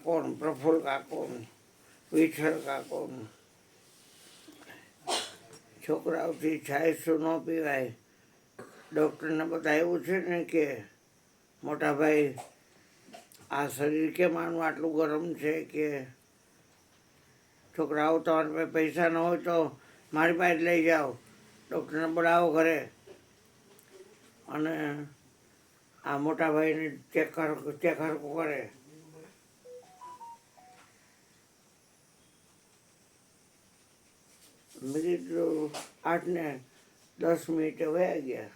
કાકો ને પ્રફુલ્લ કાકો ને વિઠ્ઠલ કાકો ને છોકરાઓથી છાયસું ન પીવાય. ડૉક્ટરને બતાવ્યું છે ને કે મોટા ભાઈ આ શરીર કેમ આનું આટલું ગરમ છે કે છોકરાઓ તમારી પાસે પૈસા ન હોય તો મારી પાસે લઈ જાઓ, ડૉક્ટરને બોલાવો ઘરે અને આ મોટા ભાઈને ચેક હરખું કરે. મેં કીધું 8 ને 10 મિનિટે વયા ગયા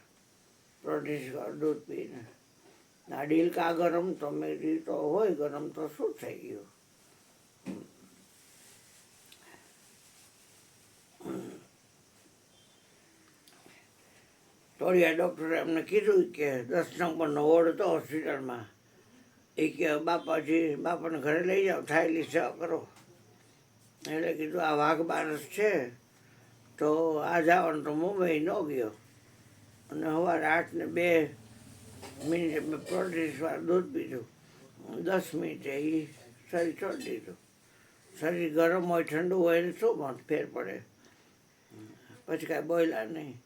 પ્રોટીસ દૂધ પીને. આ ડીલકા ગરમ તો મેં કીધું તો હોય ગરમ તો શું થઈ ગયું. તોડિયા ડૉક્ટરે એમને કીધું કે 10 નંબરનો વોર્ડ હતો હોસ્પિટલમાં. એ કે બાપાને ઘરે લઈ જાઓ, થાયેલી સેવા કરો. એટલે કીધું આ વાઘ બારસ છે તો આ જવાનું તો મુંબઈ ન ગયો અને સવારે 8 ને 2 મિનિટે મેં પ્રોટીસવાળું દૂધ પીધું. 10 મિનિટે એ શરીર છોડી દીધું. શરીર ગરમ હોય ઠંડુ હોય ને શું ફેર પડે. પછી કાંઈ બોલ્યા નહીં.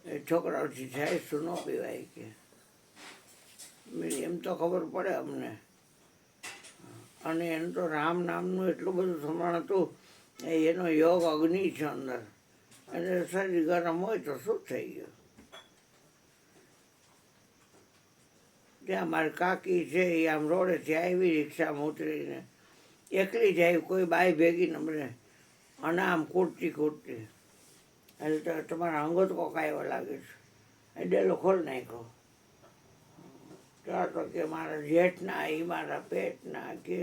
એ છોકરાઓથી જાય શું ન પીવાય કે એમ તો ખબર પડે અમને. અને એનું તો રામ નામનું એટલું બધું સમરણ હતું. એનો યોગ અગ્નિ છે અંદર, એટલે શરીર ગરમ હોય તો શું થઈ ગયું. ત્યાં મારી કાકી છે એ આમ રોડેથી આવી રિક્ષામાં ઉતરીને એકલી જ આવી, કોઈ બાઈ ભેગી ન મને અને આમ કૂટતી એટલે તમારા અંગત કોક આવ્યો લાગે છે. એ ડેલો ખોલ નાખ્યો. ત્યાં તો કે મારા જેઠના એ મારા પેટના કે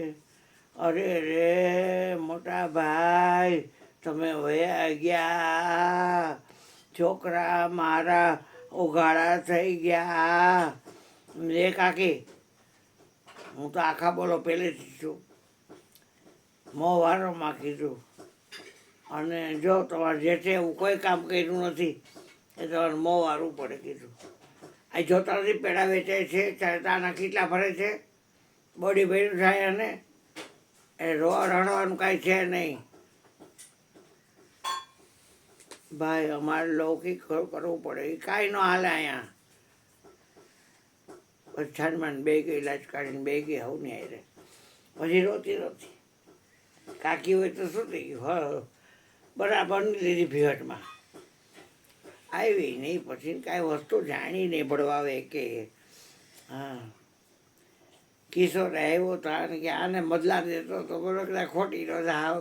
અરે રે મોટા ભાઈ તમે વયા ગયા, છોકરા મારા ઉઘાડા થઈ ગયા. એ કાકી હું તો આખા બોલો પહેલેથી છું, મોં વારોમાં કીધું. અને જો તમારે જેઠે એવું કોઈ કામ કર્યું નથી એ તમારે મોં વારવું પડે કીધું. આ જોતા નથી પેડા વેચાય છે, તાના કેટલા ભરે છે, બોડી ભર્યું થાય અને એ રડવાનું કાંઈ છે નહીં. ભાઈ અમારે લૌકિક કરવું પડે, એ કાંઈ ન હાલે અહીંયા. પછી છાનમાન બે ગઈ, ઇલાજ કાઢીને બે ગઈ હવ નહીં આવી. પછી રોતી કાકી હોય તો શું થઈ ગયું, બરાબરની લીધી ભીહટમાં આવી નહીં. પછી કાંઈ વસ્તુ જાણી નહીં ભળવાવે કે હા. કિશોર આવ્યો તો કે આને બદલા દેતો તો બરોબર ખોટી નો હાવ.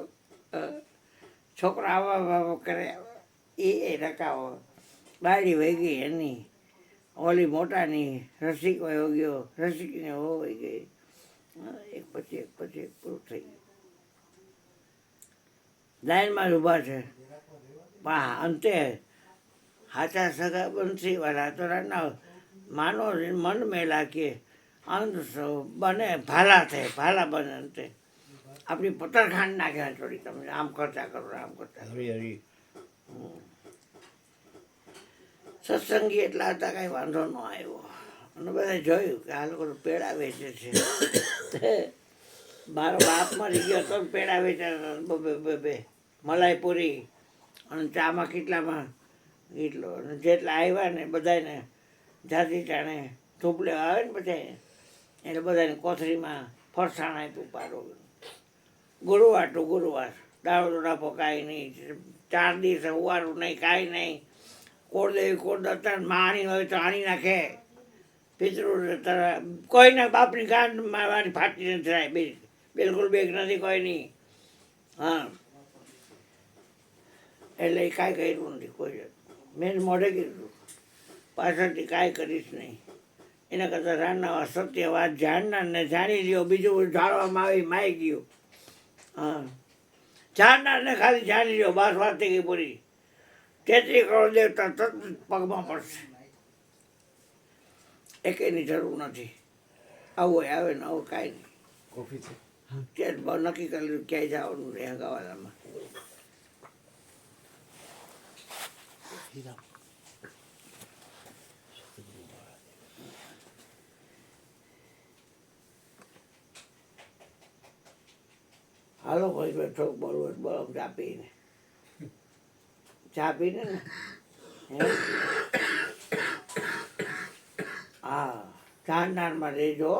છોકરા આવા કરે એ રકાવો. બાયડી વહી ગઈ એની, ઓલી મોટાની રસિક વયો ગયો, રસિકને હોઈ ગઈ. એક પછી એક પૂરું થઈ ગયું. લાઈનમાં જ ઊભા છે પણ અંતે હાચા સગા બંસીવાળા તો રાના માનો મન મેલા કે અંત બને ભાલા થાય, ભાલા બને અંતે આપણી પતરખાંડ નાખ્યા થોડી. તમે આમ કરતા કરો, આમ કરતા સત્સંગી એટલા હતા કાંઈ વાંધો ન આવ્યો. અને બધા જોયું કે આ લોકો તો પેડા વેચે છે. મારો બાપ મરી ગયો તો પેડા વેચે બે મલાઈપુરી અને ચામાં કેટલામાં એટલો. અને જેટલા આવ્યા ને બધાને જાતિ ટાણે થૂપલે આવે ને બધા એટલે બધાને કોથળીમાં ફરસાણ આપ્યું પાડો. ગુરુવાર ટુ ગુરુવાર દાળો દોડાપો કાંઈ નહીં, 4 દિવસે ઉવારું નહીં, કાંઈ નહીં. કોળ દેવી કોળ દત્તા માણી હોય તો આણી નાખે. પિતૃ કોઈના બાપની ગાંઠ મારી ફાટી નથી થાય, બિલકુલ બેગ નથી કોઈની. હા એટલે એ કાંઈ કર્યું નથી કોઈ. મેં મોઢે કીધું પાછળથી કાંઈ કરીશ નહીં. એના કરતાં રાણના સત્ય વાત જાણનાર ને જાણી લ્યો, બીજું જાણવામાં આવી માઈ ગયું. હા જાણનારને ખાલી જાણી લ્યો, બસ વાત થઈ ગઈ પૂરી. 33 કરોડ દેવતા તરત પગમાં પડશે, એકેયની જરૂર નથી. આવું હોય આવે ને આવું કાંઈ નહીં. કોફી છે ત્યાં નક્કી કરી લીધું ક્યાંય જવાનું રહે હગાવાલામાં. હાલો ભાઈ ભાઈ થોડુંક બોલવું બોલો ચા પીને ને હે હા ધાન ધાનમાં રહેજો